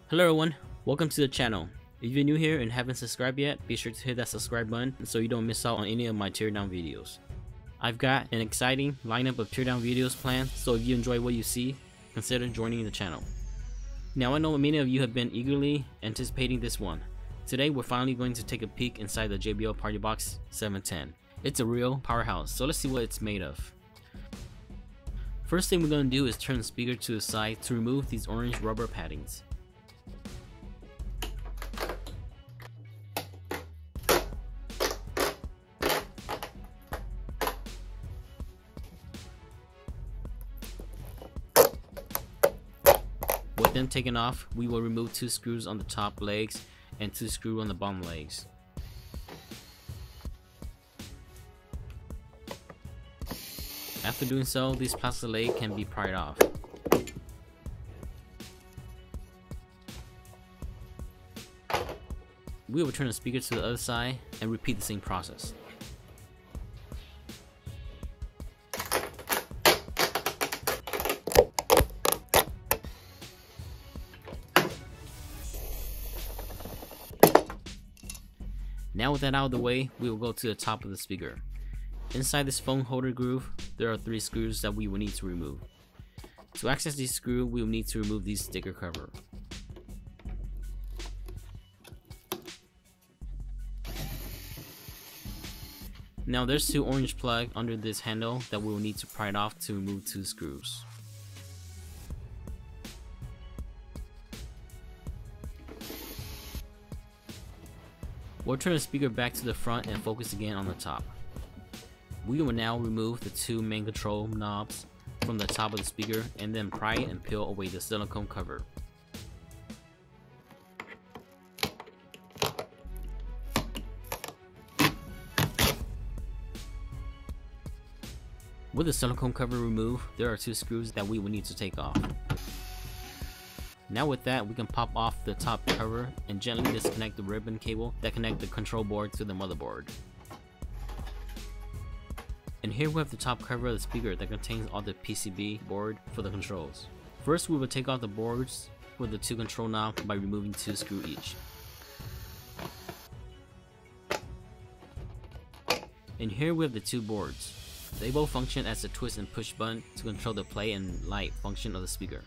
Hello everyone, welcome to the channel. If you're new here and haven't subscribed yet, be sure to hit that subscribe button so you don't miss out on any of my teardown videos. I've got an exciting lineup of teardown videos planned, so if you enjoy what you see, consider joining the channel. Now I know many of you have been eagerly anticipating this one. Today we're finally going to take a peek inside the Jbl Partybox 710. It's a real powerhouse, so let's see what it's made of. First thing we're going to do is turn the speaker to the side to remove these orange rubber paddings. With them taken off, we will remove 2 screws on the top legs and 2 screws on the bottom legs. After doing so, these plastic legs can be pried off. We will turn the speaker to the other side and repeat the same process. Now with that out of the way, we will go to the top of the speaker. Inside this phone holder groove, there are 3 screws that we will need to remove. To access these screws, we will need to remove these sticker cover. Now there's 2 orange plugs under this handle that we will need to pry it off to remove 2 screws. We'll turn the speaker back to the front and focus again on the top. We will now remove the 2 main control knobs from the top of the speaker and then pry and peel away the silicone cover. With the silicone cover removed, there are 2 screws that we will need to take off. Now with that, we can pop off the top cover and gently disconnect the ribbon cable that connects the control board to the motherboard. And here we have the top cover of the speaker that contains all the PCB board for the controls. First, we will take off the boards for the 2 control knobs by removing 2 screws each. And here we have the 2 boards. They both function as a twist and push button to control the play and light function of the speaker.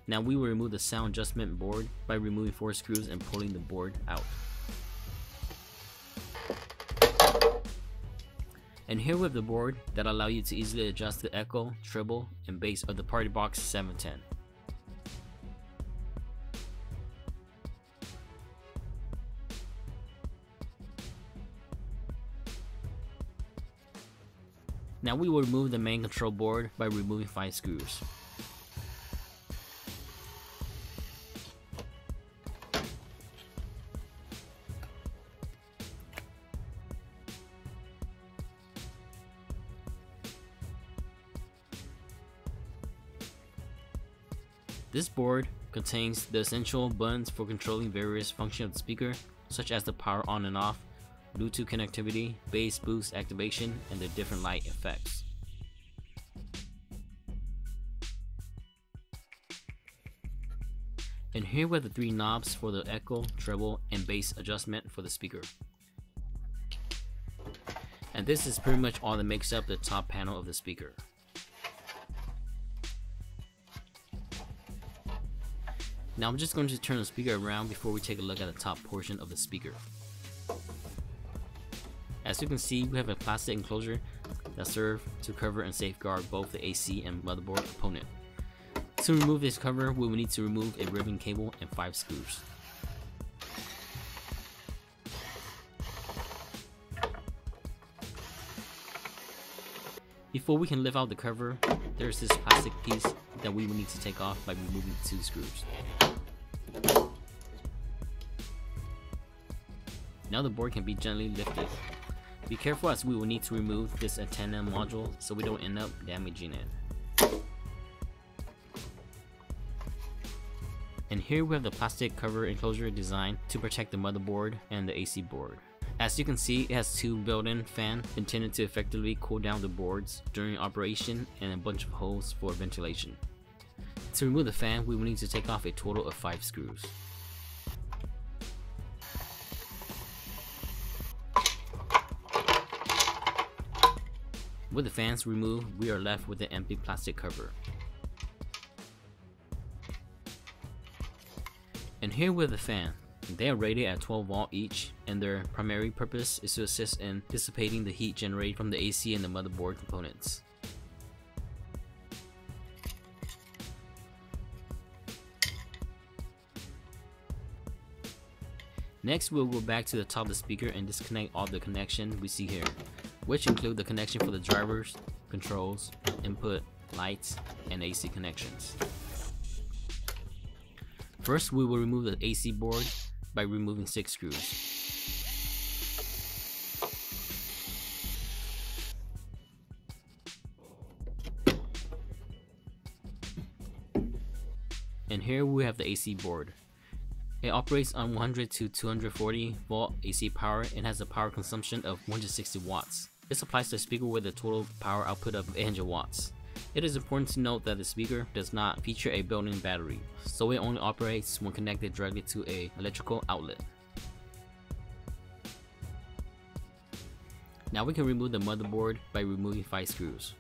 Now we will remove the sound adjustment board by removing 4 screws and pulling the board out. And here we have the board that allow you to easily adjust the echo, treble, and bass of the Partybox 710. Now we will remove the main control board by removing 5 screws. This board contains the essential buttons for controlling various functions of the speaker, such as the power on and off, Bluetooth connectivity, bass boost activation, and the different light effects. And here we have the 3 knobs for the echo, treble, and bass adjustment for the speaker. And this is pretty much all that makes up the top panel of the speaker. Now I'm just going to turn the speaker around before we take a look at the top portion of the speaker. As you can see, we have a plastic enclosure that serves to cover and safeguard both the AC and motherboard component. To remove this cover, we will need to remove a ribbon cable and 5 screws. Before we can lift out the cover, there's this plastic piece that we will need to take off by removing 2 screws. Now the board can be gently lifted. Be careful as we will need to remove this antenna module so we don't end up damaging it. And here we have the plastic cover enclosure designed to protect the motherboard and the AC board. As you can see, it has two built-in fans intended to effectively cool down the boards during operation and a bunch of holes for ventilation. To remove the fan, we will need to take off a total of 5 screws. With the fans removed, we are left with an empty plastic cover. And here with the fan, they are rated at 12 volt each, and their primary purpose is to assist in dissipating the heat generated from the AC and the motherboard components. Next, we'll go back to the top of the speaker and disconnect all the connections we see here, which include the connection for the drivers, controls, input, lights, and AC connections. First, we will remove the AC board by removing 6 screws. And here we have the AC board. It operates on 100 to 240 volt AC power and has a power consumption of 160 watts. This applies to a speaker with a total power output of 800 watts. It is important to note that the speaker does not feature a built-in battery, so it only operates when connected directly to an electrical outlet. Now we can remove the motherboard by removing 5 screws.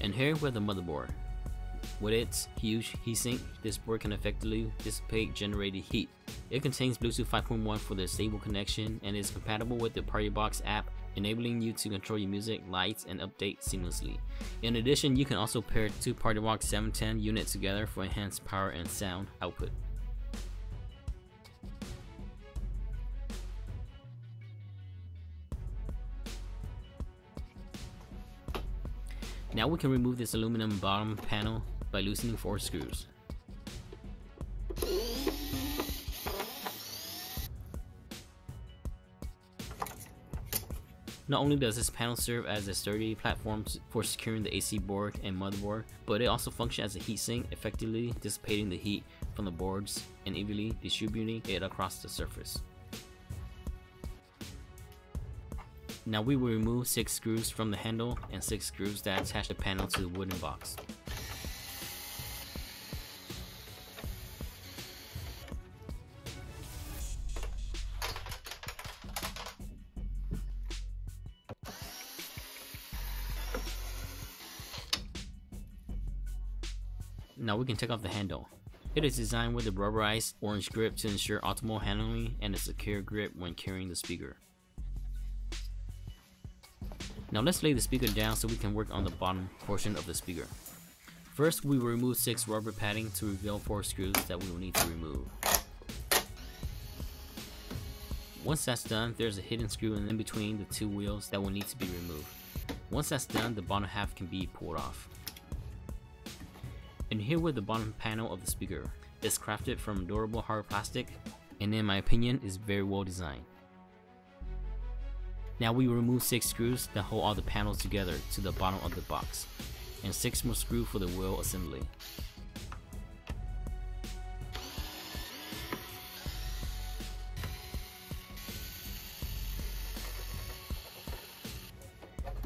And here we have the motherboard. With its huge heatsink, this board can effectively dissipate generated heat. It contains Bluetooth 5.1 for the stable connection and is compatible with the Partybox app, enabling you to control your music, lights, and update seamlessly. In addition, you can also pair 2 Partybox 710 units together for enhanced power and sound output. Now we can remove this aluminum bottom panel by loosening 4 screws. Not only does this panel serve as a sturdy platform for securing the AC board and motherboard, but it also functions as a heatsink, effectively dissipating the heat from the boards and evenly distributing it across the surface. Now we will remove 6 screws from the handle and 6 screws that attach the panel to the wooden box. Now we can take off the handle. It is designed with a rubberized orange grip to ensure optimal handling and a secure grip when carrying the speaker. Now let's lay the speaker down so we can work on the bottom portion of the speaker. First, we will remove 6 rubber padding to reveal 4 screws that we will need to remove. Once that's done, there's a hidden screw in between the 2 wheels that will need to be removed. Once that's done, the bottom half can be pulled off. And here with the bottom panel of the speaker. It's crafted from durable hard plastic and in my opinion is very well designed. Now we remove 6 screws that hold all the panels together to the bottom of the box, and 6 more screws for the wheel assembly.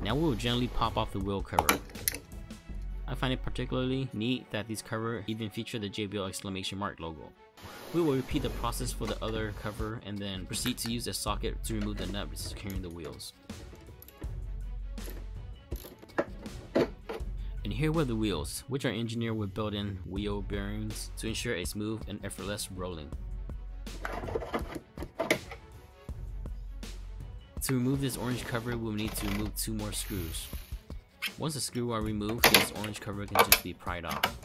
Now we will gently pop off the wheel cover. I find it particularly neat that these covers even feature the JBL exclamation mark logo. We will repeat the process for the other cover and then proceed to use a socket to remove the nut securing the wheels. And here were the wheels, which are engineered with built-in wheel bearings to ensure a smooth and effortless rolling. To remove this orange cover, we will need to remove 2 more screws. Once the screws are removed, this orange cover can just be pried off.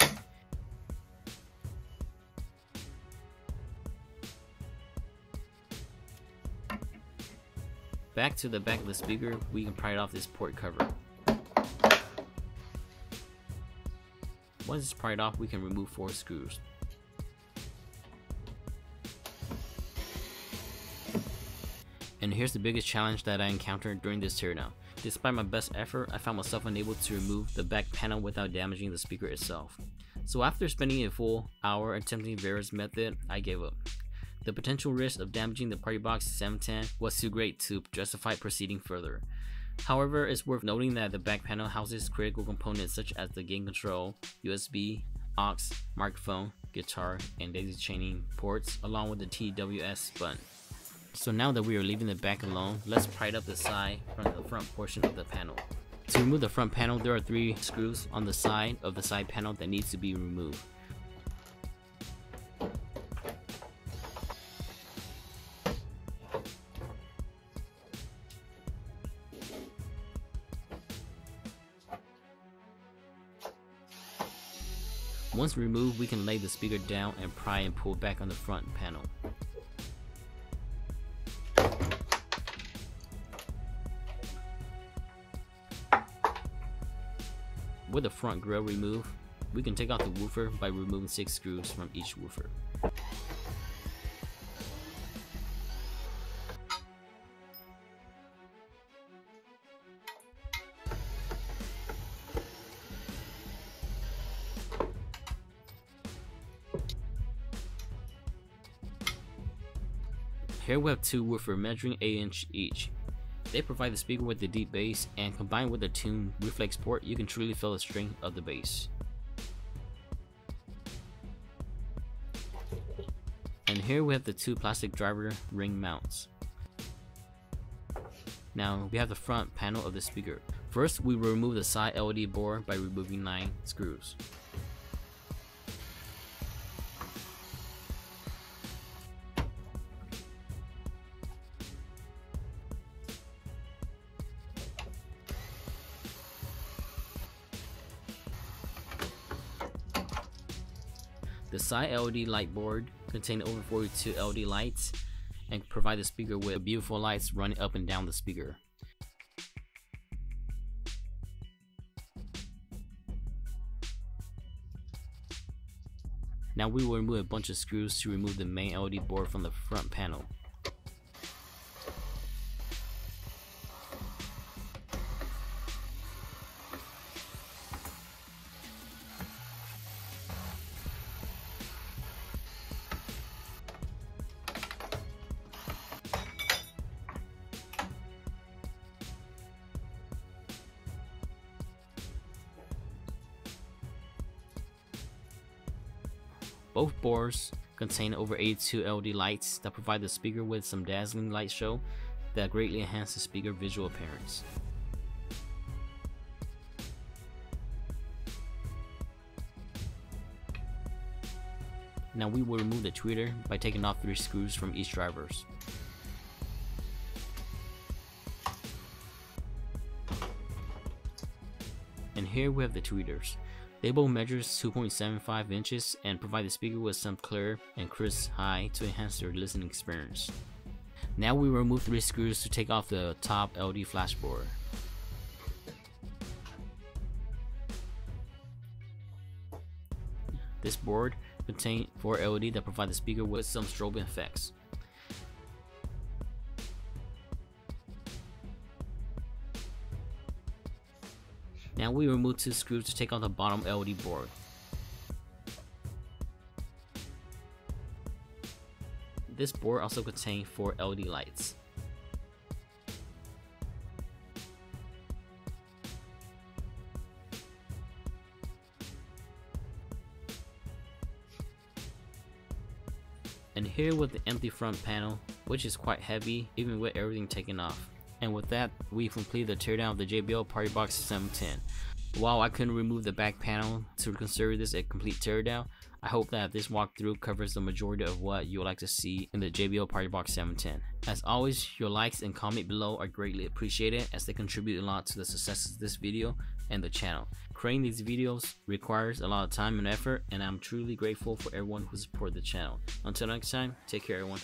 Back to the back of the speaker, we can pry off this port cover. Once it's pried off, we can remove 4 screws. And here's the biggest challenge that I encountered during this teardown. Despite my best effort, I found myself unable to remove the back panel without damaging the speaker itself. So after spending a full hour attempting various methods, I gave up. The potential risk of damaging the Partybox 710 was too great to justify proceeding further. However, it's worth noting that the back panel houses critical components such as the gain control, USB, aux, microphone, guitar, and daisy chaining ports, along with the TWS button. So now that we are leaving the back alone, let's pry up the side from the front portion of the panel. To remove the front panel, there are 3 screws on the side of the side panel that needs to be removed. Once removed, we can lay the speaker down and pry and pull back on the front panel. With the front grill removed, we can take out the woofer by removing 6 screws from each woofer. Here we have 2 woofers measuring 8 inches each. They provide the speaker with the deep bass, and combined with the tuned reflex port, you can truly feel the strength of the bass. And here we have the 2 plastic driver ring mounts. Now we have the front panel of the speaker. First, we will remove the side LED board by removing 9 screws. The side LED light board contains over 42 LED lights and provide the speaker with beautiful lights running up and down the speaker. Now we will remove a bunch of screws to remove the main LED board from the front panel. Both boards contain over 82 LED lights that provide the speaker with some dazzling light show that greatly enhance the speaker visual appearance. Now we will remove the tweeter by taking off 3 screws from each drivers. And here we have the tweeters. They both measure 2.75 inches and provide the speaker with some clear and crisp high to enhance their listening experience. Now we remove 3 screws to take off the top LED flash board. This board contains 4 LED that provide the speaker with some strobing effects. Now we remove 2 screws to take off the bottom LED board. This board also contains 4 LED lights. And here with the empty front panel, which is quite heavy even with everything taken off. And with that, we've completed the teardown of the Jbl Partybox 710. While I couldn't remove the back panel to consider this a complete teardown, I hope that this walkthrough covers the majority of what you would like to see in the Jbl Partybox 710. As always, your likes and comment below are greatly appreciated as they contribute a lot to the success of this video and the channel. Creating these videos requires a lot of time and effort, and I'm truly grateful for everyone who supports the channel. Until next time, take care everyone.